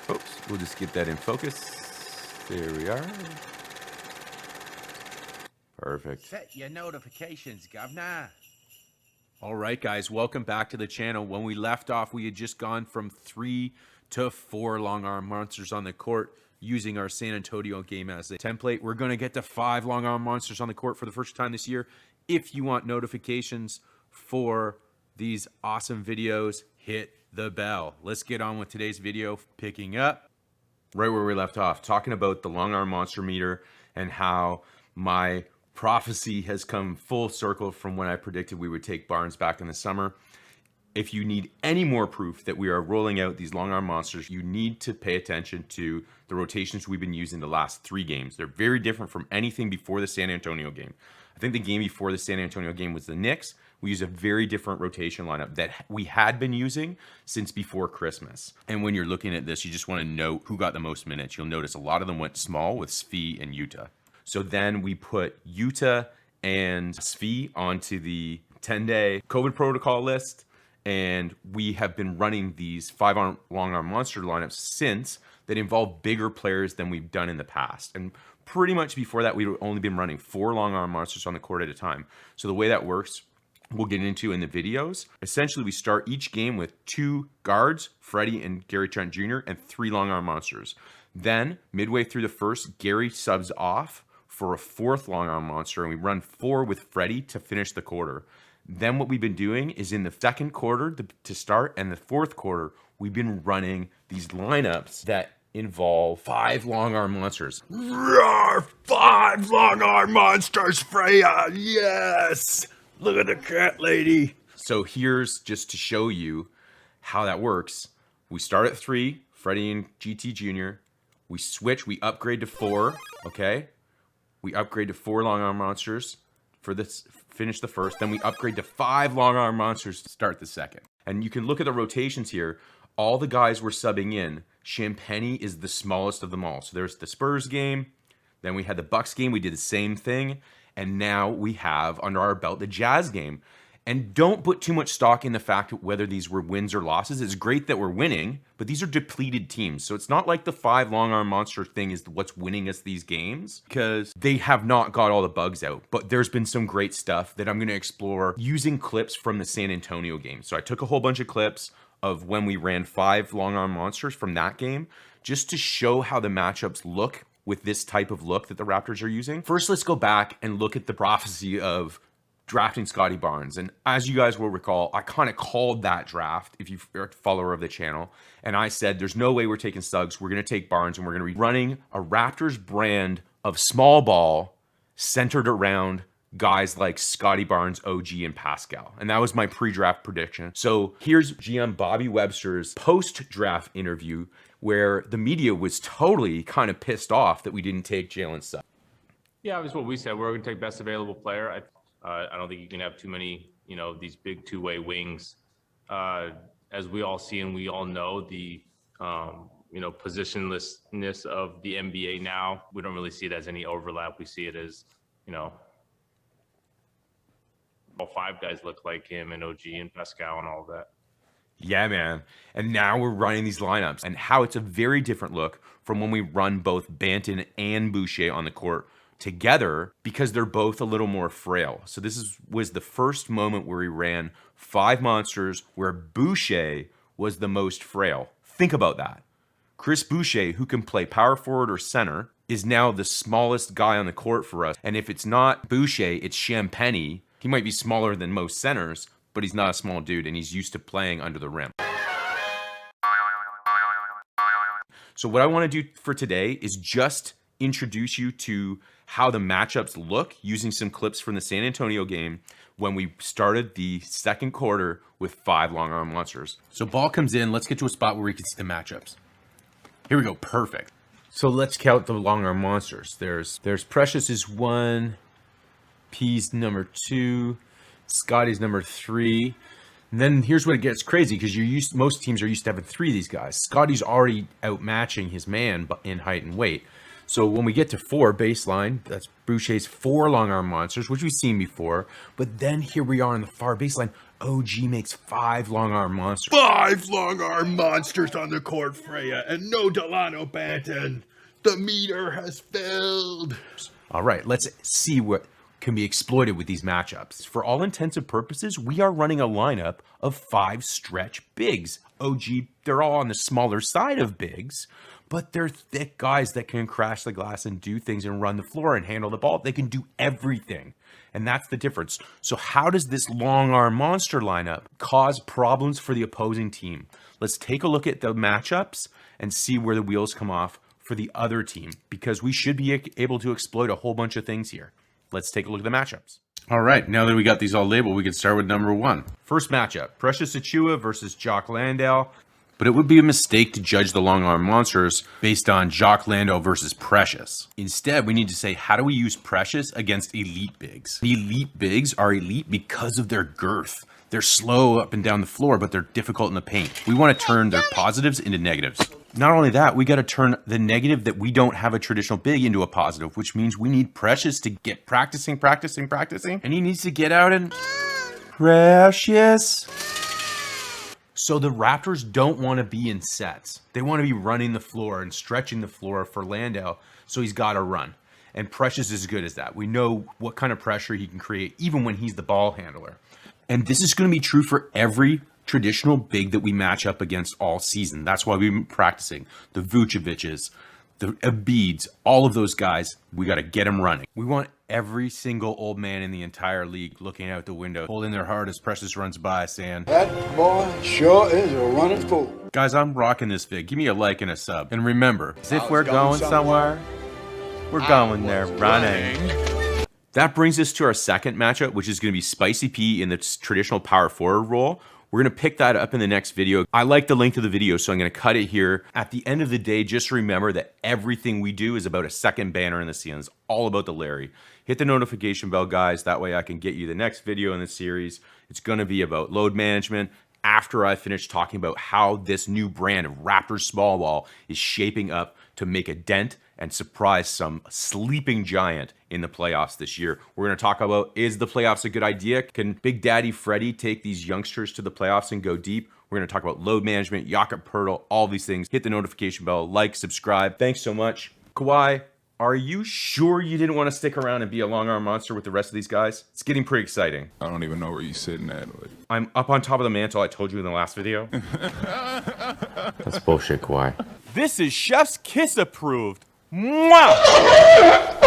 Oops, we'll just get that in focus. There we are. Perfect. Set your notifications, governor. All right, guys, welcome back to the channel. When we left off, we had just gone from 3 to 4 long arm monsters on the court using our San Antonio game as a template. We're going to get to 5 long arm monsters on the court for the first time this year. If you want notifications for these awesome videos, hit the bell. Let's get on with today's video, picking up right where we left off, talking about the long arm monster meter and how my prophecy has come full circle from when I predicted we would take Barnes back in the summer. If you need any more proof that we are rolling out these long arm monsters, you need to pay attention to the rotations we've been using the last 3 games. They're very different from anything before the San Antonio game. I think the game before the San Antonio game was the Knicks. We use a very different rotation lineup that we had been using since before Christmas. And when you're looking at this, you just want to note who got the most minutes. You'll notice a lot of them went small with Svi and Yuta. So then we put Yuta and Svi onto the 10-day COVID protocol list. And we have been running these 5 long arm monster lineups since that involve bigger players than we've done in the past. And pretty much before that, we've only been running 4 long arm monsters on the court at a time. So the way that works, we'll get into in the videos. Essentially, we start each game with 2 guards, Freddie and Gary Trent Jr., and 3 long arm monsters. Then, midway through the first, Gary subs off for a 4th long arm monster, and we run 4 with Freddie to finish the quarter. Then what we've been doing is in the second quarter to start and the 4th quarter, we've been running these lineups that involve 5 long arm monsters. Roar, 5 long arm monsters, Freya, yes! Look at the cat lady. So here's just to show you how that works. We start at 3, Freddie and GT Jr. We switch, we upgrade to 4, okay? We upgrade to 4 long arm monsters for this, finish the first. Then we upgrade to 5 long arm monsters to start the second. And you can look at the rotations here. All the guys we're subbing in, Champagny is the smallest of them all. So there's the Spurs game. Then we had the Bucks game. We did the same thing. And now we have under our belt the Jazz game. And don't put too much stock in the fact whether these were wins or losses. It's great that we're winning, but these are depleted teams. So it's not like the 5 long arm monster thing is what's winning us these games, because they have not got all the bugs out. But there's been some great stuff that I'm going to explore using clips from the San Antonio game. So I took a whole bunch of clips of when we ran 5 long arm monsters from that game, just to show how the matchups look with this type of look that the Raptors are using. First, let's go back and look at the prophecy of drafting Scottie Barnes. And as you guys will recall, I kind of called that draft, if you're a follower of the channel, and I said there's no way we're taking Suggs. We're going to take Barnes, and we're going to be running a Raptors brand of small ball centered around guys like Scottie Barnes, OG, and Pascal. And that was my pre-draft prediction. So here's GM Bobby Webster's post-draft interview where the media was totally kind of pissed off that we didn't take Jalen Suggs. Yeah, that was what we said. We're going to take best available player. I don't think you can have too many, these big 2-way wings. As we all see and we all know, the, positionlessness of the NBA now, we don't really see it as any overlap. We see it as, all 5 guys look like him, and OG and Pascal and all of that. Yeah, man. And now we're running these lineups, and how it's a very different look from when we run both Banton and Boucher on the court together, because they're both a little more frail. So this was the first moment where we ran 5 monsters where Boucher was the most frail. Think about that. Chris Boucher, who can play power forward or center, is now the smallest guy on the court for us. And if it's not Boucher, it's Champagny. He might be smaller than most centers, but he's not a small dude, and he's used to playing under the rim. So what I want to do for today is just introduce you to how the matchups look using some clips from the San Antonio game when we started the second quarter with 5 long arm monsters. So ball comes in. Let's get to a spot where we can see the matchups. Here we go. Perfect. So let's count the long arm monsters. There's Precious is 1, P's number 2, Scotty's number 3. And then here's what it gets crazy, because most teams are used to having 3 of these guys. Scotty's already outmatching his man in height and weight. So when we get to 4 baseline, that's Boucher's 4 long arm monsters, which we've seen before. But then here we are on the far baseline. OG makes 5 long arm monsters. 5 long arm monsters on the court, Freya, and no Delano Banton. The meter has filled. All right, let's see what can be exploited with these matchups. For all intents and purposes, we are running a lineup of 5 stretch bigs. OG, they're all on the smaller side of bigs, but they're thick guys that can crash the glass and do things and run the floor and handle the ball. They can do everything. And that's the difference. So how does this long arm monster lineup cause problems for the opposing team? Let's take a look at the matchups and see where the wheels come off for the other team, because we should be able to exploit a whole bunch of things here. Let's take a look at the matchups. All right, now that we got these all labeled, we can start with number 1. First matchup, Precious Sachiwa versus Jacques Landau. But it would be a mistake to judge the long arm monsters based on Jacques Landau versus Precious. Instead, we need to say, how do we use Precious against elite bigs? The elite bigs are elite because of their girth. They're slow up and down the floor, but they're difficult in the paint. We want to turn their positives into negatives. Not only that, we got to turn the negative that we don't have a traditional big into a positive, which means we need Precious to get practicing, and he needs to get out and Precious. So the Raptors don't want to be in sets. They want to be running the floor and stretching the floor for Landau, so he's got to run. And Precious is as good as that. We know what kind of pressure he can create, even when he's the ball handler. And this is going to be true for every traditional big that we match up against all season. That's why we've been practicing. The Vucevic's, the Embiids, all of those guys, we got to get them running. We want every single old man in the entire league looking out the window, holding their heart as Precious runs by, saying, "That boy sure is a running fool." Guys, I'm rocking this vid. Give me a like and a sub. And remember, if we're going somewhere, we're going there running. That brings us to our second matchup, which is going to be Spicy P in the traditional power forward role. We're going to pick that up in the next video. I like the length of the video, so I'm going to cut it here. At the end of the day, just remember that everything we do is about a second banner in the ceiling. It's all about the Larry. Hit the notification bell, guys. That way I can get you the next video in the series. It's going to be about load management after I finish talking about how this new brand of Raptors small ball is shaping up to make a dent and surprise some sleeping giant in the playoffs this year. We're going to talk about, is the playoffs a good idea? Can Big Daddy Freddy take these youngsters to the playoffs and go deep? We're going to talk about load management, Jakob Pertl, all these things. Hit the notification bell, like, subscribe. Thanks so much. Kawhi, are you sure you didn't want to stick around and be a long arm monster with the rest of these guys? It's getting pretty exciting. I don't even know where you're sitting at. I'm up on top of the mantle I told you in the last video. That's bullshit, Kawhi. This is Chef's Kiss approved. Mwah!